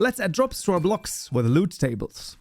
Let's add drops to our blocks with loot tables.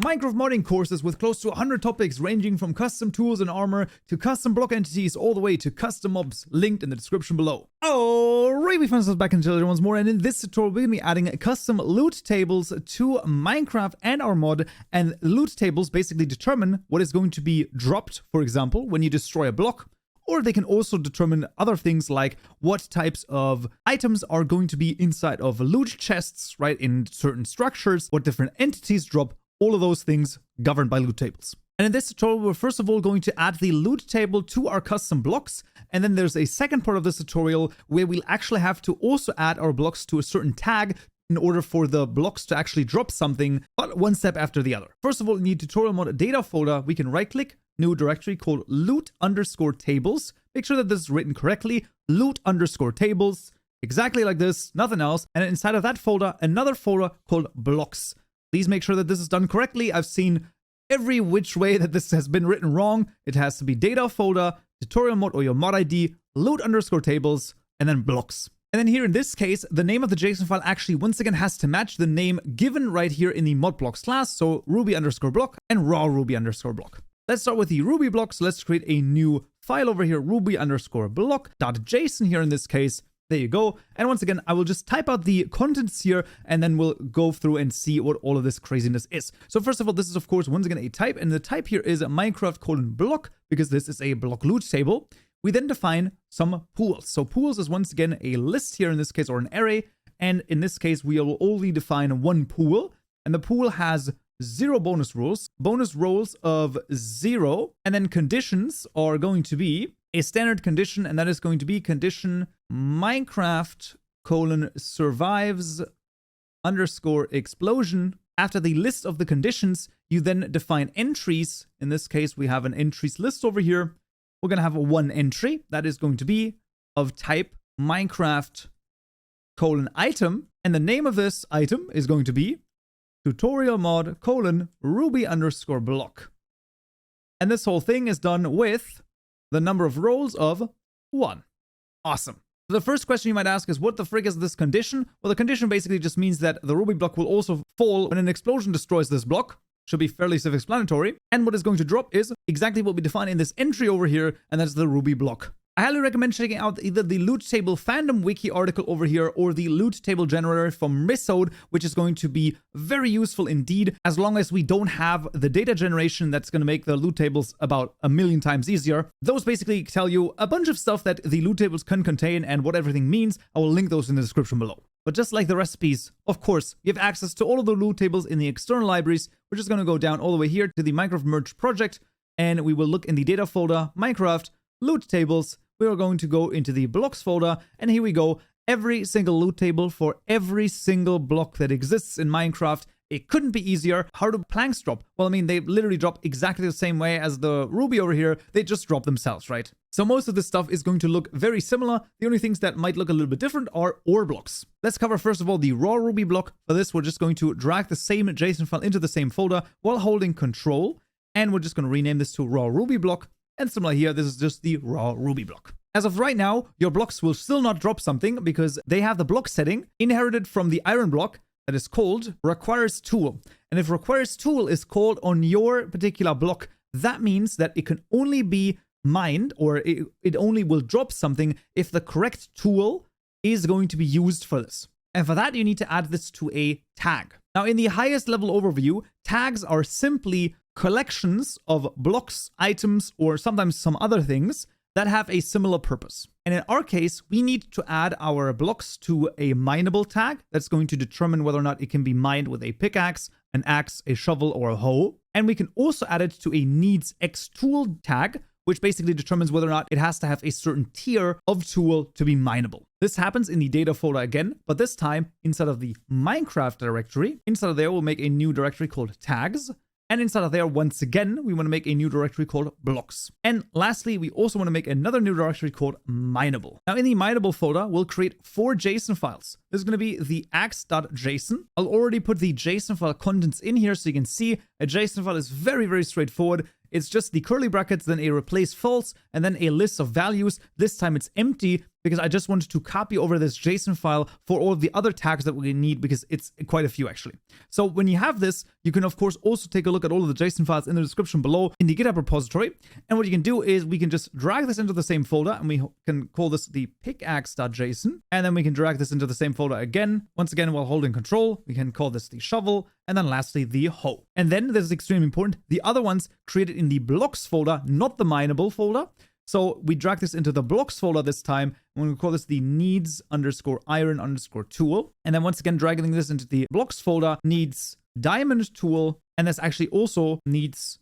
Minecraft modding courses with close to 100 topics ranging from custom tools and armor to custom block entities all the way to custom mobs, linked in the description below. Alright, we found ourselves back in Children once more, and in this tutorial we're going to be adding custom loot tables to Minecraft and our mod, and loot tables basically determine what is going to be dropped, for example, when you destroy a block, or they can also determine other things like what types of items are going to be inside of loot chests, right, in certain structures, what different entities drop, all of those things governed by loot tables. And in this tutorial, we're first of all going to add the loot table to our custom blocks. And then there's a second part of this tutorial where we'll actually have to also add our blocks to a certain tag in order for the blocks to actually drop something, but one step after the other. First of all, in the tutorial mod data folder, we can right click, new directory called loot_tables. Make sure that this is written correctly, loot_tables, exactly like this, nothing else. And inside of that folder, another folder called blocks. Please make sure that this is done correctly. I've seen every which way that this has been written wrong. It has to be data folder, tutorial mod or your mod ID, loot_tables, and then blocks. And then here in this case, the name of the JSON file actually once again has to match the name given right here in the mod blocks class. So ruby_block and raw ruby_block. Let's start with the Ruby blocks. Let's create a new file over here, ruby_block.json here in this case. There you go. And once again, I will just type out the contents here and then we'll go through and see what all of this craziness is. So first of all, this is of course once again a type, and the type here is Minecraft:block because this is a block loot table. We then define some pools. So pools is once again a list here in this case, or an array. And in this case, we will only define one pool, and the pool has 0 bonus rolls of 0, and then conditions are going to be a standard condition, and that is going to be condition Minecraft:survives_explosion. After the list of the conditions, you then define entries. In this case, we have an entries list over here. We're going to have one entry that is going to be of type Minecraft:item, and the name of this item is going to be tutorial mod ruby_block. And this whole thing is done with the number of rolls of 1. Awesome. So the first question you might ask is, what the frick is this condition? Well, the condition basically just means that the Ruby block will also fall when an explosion destroys this block. Should be fairly self-explanatory. And what is going to drop is exactly what we define in this entry over here, and that's the Ruby block. I highly recommend checking out either the loot table fandom wiki article over here or the loot table generator from Misode, which is going to be very useful indeed, as long as we don't have the data generation that's going to make the loot tables about 1,000,000 times easier. Those basically tell you a bunch of stuff that the loot tables can contain and what everything means. I will link those in the description below. But just like the recipes, of course, you have access to all of the loot tables in the external libraries. We're just going to go down all the way here to the Minecraft merge project, and we will look in the data folder, Minecraft, loot tables. We are going to go into the blocks folder, and here we go. Every single loot table for every single block that exists in Minecraft. It couldn't be easier. How do planks drop? Well, I mean, they literally drop exactly the same way as the Ruby over here. They just drop themselves, right? So most of this stuff is going to look very similar. The only things that might look a little bit different are ore blocks. Let's cover first of all the raw Ruby block. For this, we're just going to drag the same JSON file into the same folder while holding Control, and we're just going to rename this to raw Ruby block. And similar here, this is just the raw Ruby block. As of right now, your blocks will still not drop something because they have the block setting inherited from the iron block that is called requires tool. And if requires tool is called on your particular block, that means that it can only be mined, or it only will drop something if the correct tool is going to be used for this. And for that, you need to add this to a tag. Now, in the highest level overview, tags are simply collections of blocks, items, or sometimes some other things that have a similar purpose. And in our case, we need to add our blocks to a mineable tag that's going to determine whether or not it can be mined with a pickaxe, an axe, a shovel, or a hoe. And we can also add it to a needs X tool tag, which basically determines whether or not it has to have a certain tier of tool to be mineable. This happens in the data folder again, but this time inside of the Minecraft directory. Inside of there, we'll make a new directory called tags. And inside of there, once again, we want to make a new directory called blocks. And lastly, we also want to make another new directory called mineable. Now, in the mineable folder, we'll create 4 JSON files. This is going to be the axe.json. I'll already put the JSON file contents in here so you can see a JSON file is very, very straightforward. It's just the curly brackets, then a replace false, and then a list of values. This time it's empty. because I just wanted to copy over this JSON file for all of the other tags that we need, because it's quite a few actually. So when you have this, you can of course also take a look at all of the JSON files in the description below in the GitHub repository. And what you can do is we can just drag this into the same folder, and we can call this the pickaxe.json. And then we can drag this into the same folder again. Once again, while holding control, we can call this the shovel. And then lastly, the hoe. And then this is extremely important. The other ones created in the blocks folder, not the mineable folder. So we drag this into the blocks folder this time, and we call this the needs_iron_tool. And then once again, dragging this into the blocks folder, needs diamond tool, and this actually also needs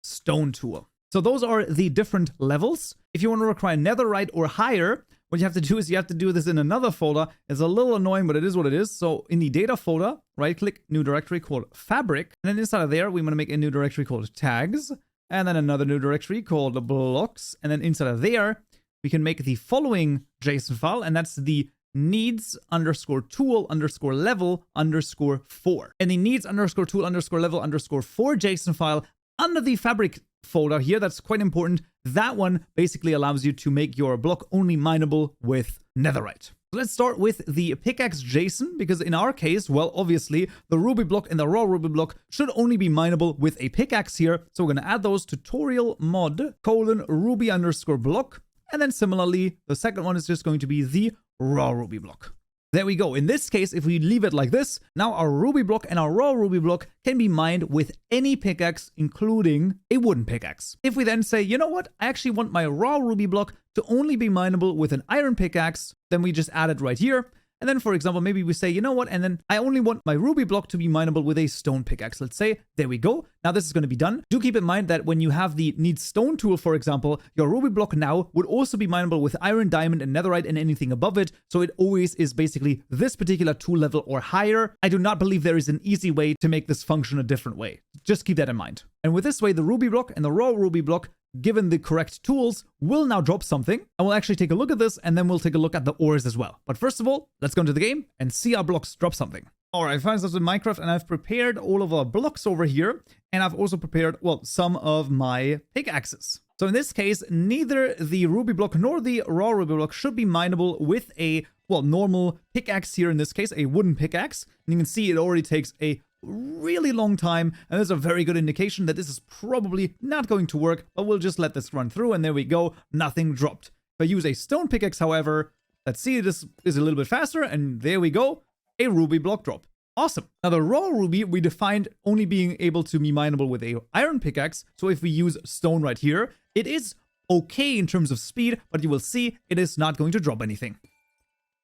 stone tool. So those are the different levels. If you want to require netherite or higher, what you have to do is you have to do this in another folder. It's a little annoying, but it is what it is. So in the data folder, right click, new directory called fabric. And then inside of there, we want to make a new directory called tags. And then another new directory called blocks. And then inside of there, we can make the following JSON file. And that's the needs_tool_level_4. And the needs_tool_level_4 JSON file under the fabric folder here, that's quite important. That one basically allows you to make your block only mineable with netherite. So let's start with the pickaxe JSON, because in our case, well, obviously the Ruby block and the raw Ruby block should only be mineable with a pickaxe here. So we're going to add those tutorial mod : Ruby_block. And then similarly, the second one is just going to be the raw Ruby block. There we go. In this case, if we leave it like this, now our Ruby block and our raw Ruby block can be mined with any pickaxe, including a wooden pickaxe. If we then say, you know what, I actually want my raw Ruby block to only be mineable with an iron pickaxe, then we just add it right here. And then, for example, maybe we say, you know what, and then I only want my Ruby block to be mineable with a stone pickaxe. Let's say, there we go. Now this is going to be done. Do keep in mind that when you have the need stone tool, for example, your Ruby block now would also be mineable with iron, diamond, and netherite and anything above it. So it always is basically this particular tool level or higher. I do not believe there is an easy way to make this function a different way. Just keep that in mind. And with this way, the Ruby block and the raw Ruby block, given the correct tools, will now drop something. And we'll actually take a look at this, and then we'll take a look at the ores as well. But first of all, let's go into the game and see our blocks drop something. All right, I found this in Minecraft, and I've prepared all of our blocks over here. And I've also prepared, well, some of my pickaxes. So in this case, neither the Ruby block nor the raw Ruby block should be mineable with a, well, normal pickaxe here. In this case, a wooden pickaxe. And you can see it already takes a really long time, and there's a very good indication that this is probably not going to work, but we'll just let this run through, and there we go, nothing dropped. If I use a stone pickaxe, however, let's see, this is a little bit faster, and there we go, a Ruby block drop. Awesome. Now the raw Ruby, we defined only being able to be mineable with a iron pickaxe, so if we use stone right here, it is okay in terms of speed, but you will see it is not going to drop anything.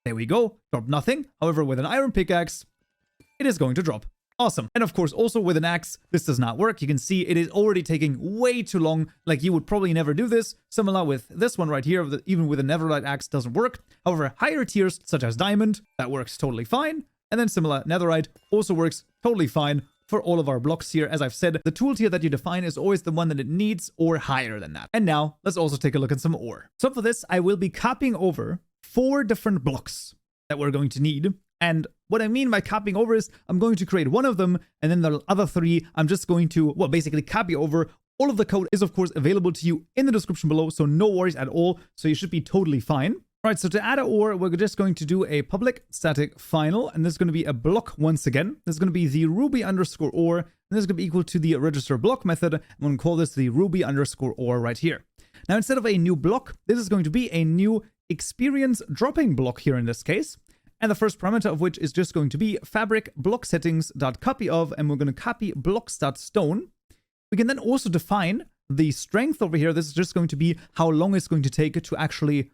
There we go, drop nothing. However, with an iron pickaxe, it is going to drop. Awesome. And of course, also with an axe, this does not work. You can see it is already taking way too long. Like, you would probably never do this. Similar with this one right here, even with a netherite axe doesn't work. However, higher tiers, such as diamond, that works totally fine. And then similar netherite also works totally fine for all of our blocks here. As I've said, the tool tier that you define is always the one that it needs or higher than that. And now let's also take a look at some ore. So for this, I will be copying over 4 different blocks that we're going to need. And what I mean by copying over is I'm going to create one of them, and then the other 3, I'm just going to, well, basically copy over. All of the code is, of course, available to you in the description below, so no worries at all. So you should be totally fine. All right, so to add an ore, we're just going to do a public static final, and this is going to be a block once again. This is going to be the Ruby_ore, and this is going to be equal to the register block method. I'm going to call this the Ruby_ore right here. Now, instead of a new block, this is going to be a new experience dropping block here in this case. And the first parameter of which is just going to be fabric block settings.copyof, and we're going to copy blocks.stone. We can then also define the strength over here. This is just going to be how long it's going to take to actually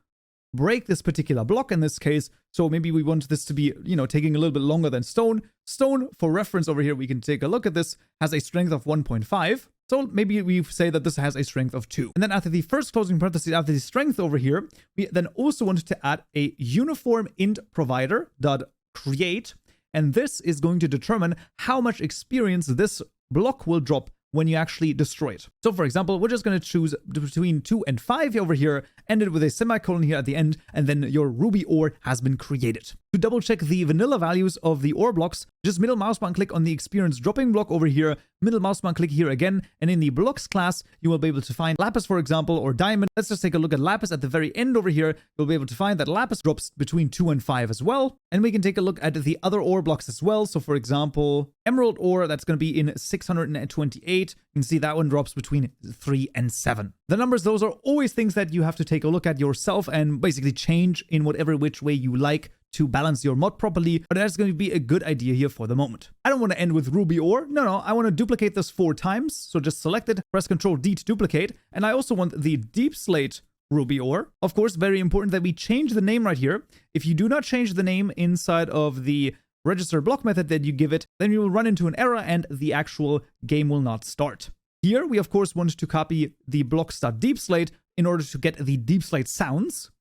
break this particular block in this case. So maybe we want this to be, you know, taking a little bit longer than stone. Stone, for reference over here, we can take a look at this, has a strength of 1.5. So maybe we say that this has a strength of 2. And then after the first closing parenthesis, after the strength over here, we then also wanted to add a uniform int provider.create. And this is going to determine how much experience this block will drop when you actually destroy it. So for example, we're just going to choose between 2 and 5 over here, ended with a semicolon here at the end, and then your Ruby ore has been created. To double check the vanilla values of the ore blocks, just middle mouse button click on the experience dropping block over here, middle mouse button click here again, and in the blocks class, you will be able to find lapis, for example, or diamond. Let's just take a look at lapis at the very end over here. You'll be able to find that lapis drops between 2 and 5 as well. And we can take a look at the other ore blocks as well. So for example, emerald ore, that's going to be in 628. You can see that one drops between 3 and 7. The numbers, those are always things that you have to take a look at yourself and basically change in whatever which way you like to balance your mod properly, but that's going to be a good idea here for the moment. I don't want to end with ruby ore. No, I want to duplicate this 4 times. So just select it, press Ctrl D to duplicate. And I also want the deep slate ruby ore. Of course, very important that we change the name right here. If you do not change the name inside of the register block method that you give it, then you will run into an error and the actual game will not start. Here, we of course want to copy the blocks.deepslate in order to get the deep slate sounds.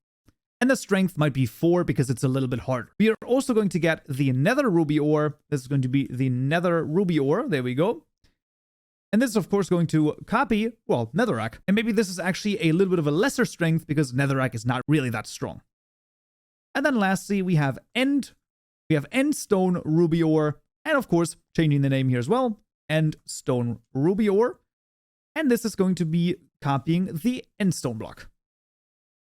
And the strength might be 4 because it's a little bit hard. We are also going to get the nether ruby ore. This is going to be the nether ruby ore. There we go. And this is, of course, going to copy, well, netherrack. And maybe this is actually a little bit of a lesser strength because netherrack is not really that strong. And then lastly, we have end. We have end stone ruby ore. And of course, changing the name here as well. End stone ruby ore. And this is going to be copying the end stone block.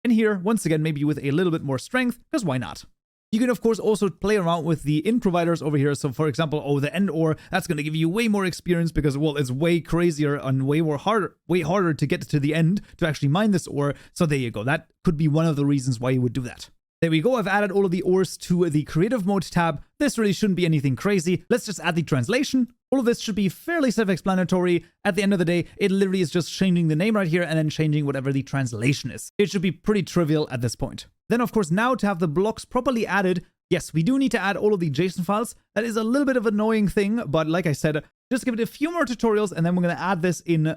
And here, once again, maybe with a little bit more strength, because why not? You can, of course, also play around with the int providers over here. So, for example, the end ore, that's going to give you way more experience because, well, it's way crazier and way harder to get to the end to actually mine this ore. So there you go. That could be one of the reasons why you would do that. There we go. I've added all of the ores to the creative mode tab. This really shouldn't be anything crazy. Let's just add the translation. All of this should be fairly self-explanatory. At the end of the day, it literally is just changing the name right here and then changing whatever the translation is. It should be pretty trivial at this point. Then, of course, now to have the blocks properly added, yes, we do need to add all of the JSON files. That is a little bit of an annoying thing, but like I said, just give it a few more tutorials and then we're going to add this in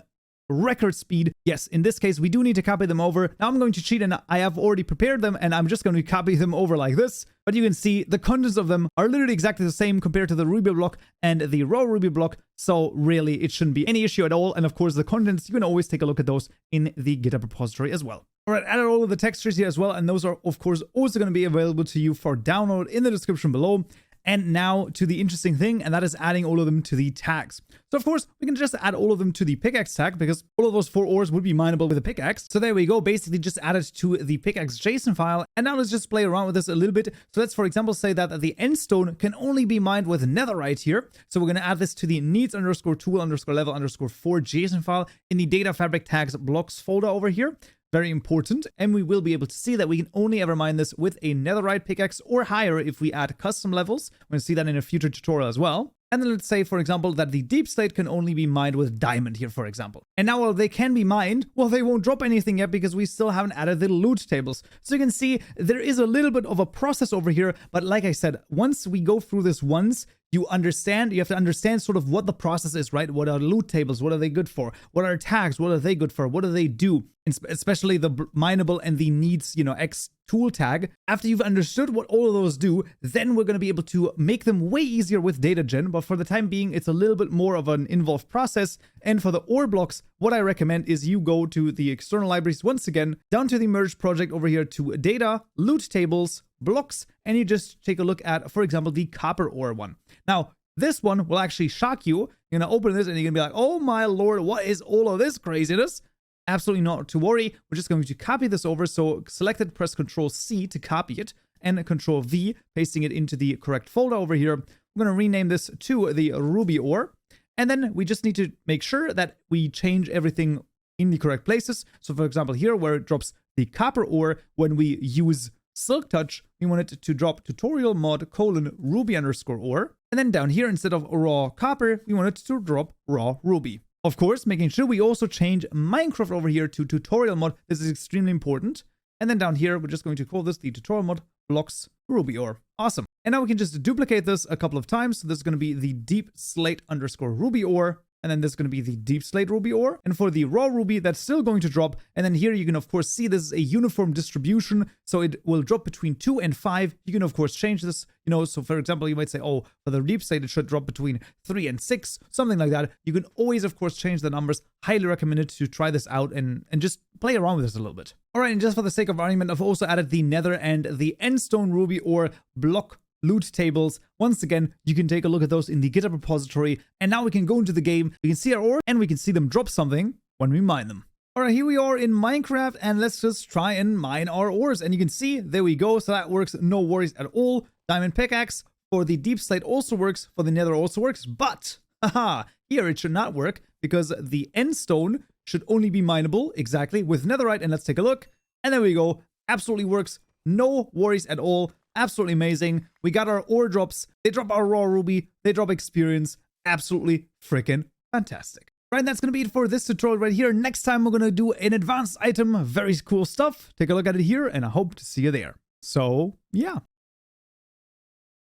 record speed. Yes, in this case, we do need to copy them over. Now I'm going to cheat and I have already prepared them and I'm just going to copy them over like this. But you can see the contents of them are literally exactly the same compared to the Ruby block and the raw Ruby block. So really, it shouldn't be any issue at all. And of course, the contents, you can always take a look at those in the GitHub repository as well. All right, added all of the textures here as well. And those are, of course, also going to be available to you for download in the description below. And now to the interesting thing, and that is adding all of them to the tags. So of course, we can just add all of them to the pickaxe tag because all of those 4 ores would be mineable with a pickaxe. So there we go, basically just add it to the pickaxe JSON file. And now let's just play around with this a little bit. So let's, for example, say that the end stone can only be mined with netherite here. So we're going to add this to the needs_tool_level_4 JSON file in the data fabric tags blocks folder over here. Very important, and we will be able to see that we can only ever mine this with a netherite pickaxe or higher if we add custom levels. We're going to see that in a future tutorial as well. And then let's say, for example, that the deep slate can only be mined with diamond here, for example. And now while they can be mined, well, they won't drop anything yet because we still haven't added the loot tables. So you can see there is a little bit of a process over here. But like I said, once we go through this once, you have to understand sort of what the process is, right? What are loot tables? What are they good for? What are tags? What are they good for? What do they do? Especially the mineable and the needs, X tool tag. After you've understood what all of those do, then we're going to be able to make them way easier with data gen. But for the time being, it's a little bit more of an involved process. And for the ore blocks, what I recommend is you go to the external libraries once again, down to the merge project over here to data, loot tables, blocks, and you just take a look at, for example, the copper ore one. Now, this one will actually shock you. You're going to open this and you're going to be like, oh my lord, what is all of this craziness? Absolutely not to worry. We're just going to copy this over. So select it, press Ctrl C to copy it, and Ctrl V, pasting it into the correct folder over here. We're going to rename this to the Ruby ore. And then we just need to make sure that we change everything in the correct places. So for example, here where it drops the copper ore, when we use Silk Touch, we want it to drop tutorial mod : Ruby_ore. And then down here, instead of raw copper, we want it to drop raw Ruby. Of course, making sure we also change Minecraft over here to tutorial mod. This is extremely important. And then down here, we're just going to call this the tutorial mod blocks Ruby ore. Awesome. And now we can just duplicate this a couple of times. So this is going to be the deep slate_Ruby ore. And then this is going to be the deep slate Ruby ore. And for the raw Ruby, that's still going to drop. And then here you can, of course, see this is a uniform distribution. So it will drop between 2 and 5. You can, of course, change this. So for example, you might say, oh, for the deep slate, it should drop between 3 and 6, something like that. You can always, of course, change the numbers. Highly recommended to try this out and just play around with this a little bit. All right, and just for the sake of argument, I've also added the nether and the endstone Ruby ore block loot tables. Once again, you can take a look at those in the GitHub repository. And now we can go into the game. We can see our ore and we can see them drop something when we mine them. Alright, here we are in Minecraft, and let's just try and mine our ores. And you can see, there we go. So that works, no worries at all. Diamond pickaxe for the deep slate also works, for the nether also works. But, haha, here it should not work because the end stone should only be mineable, exactly, with netherite. And let's take a look. And there we go. Absolutely works. No worries at all. Absolutely amazing. We got our ore drops. They drop our raw ruby. They drop experience. Absolutely freaking fantastic. Right, that's going to be it for this tutorial right here. Next time, we're going to do an advanced item. Very cool stuff. Take a look at it here, and I hope to see you there. So, yeah.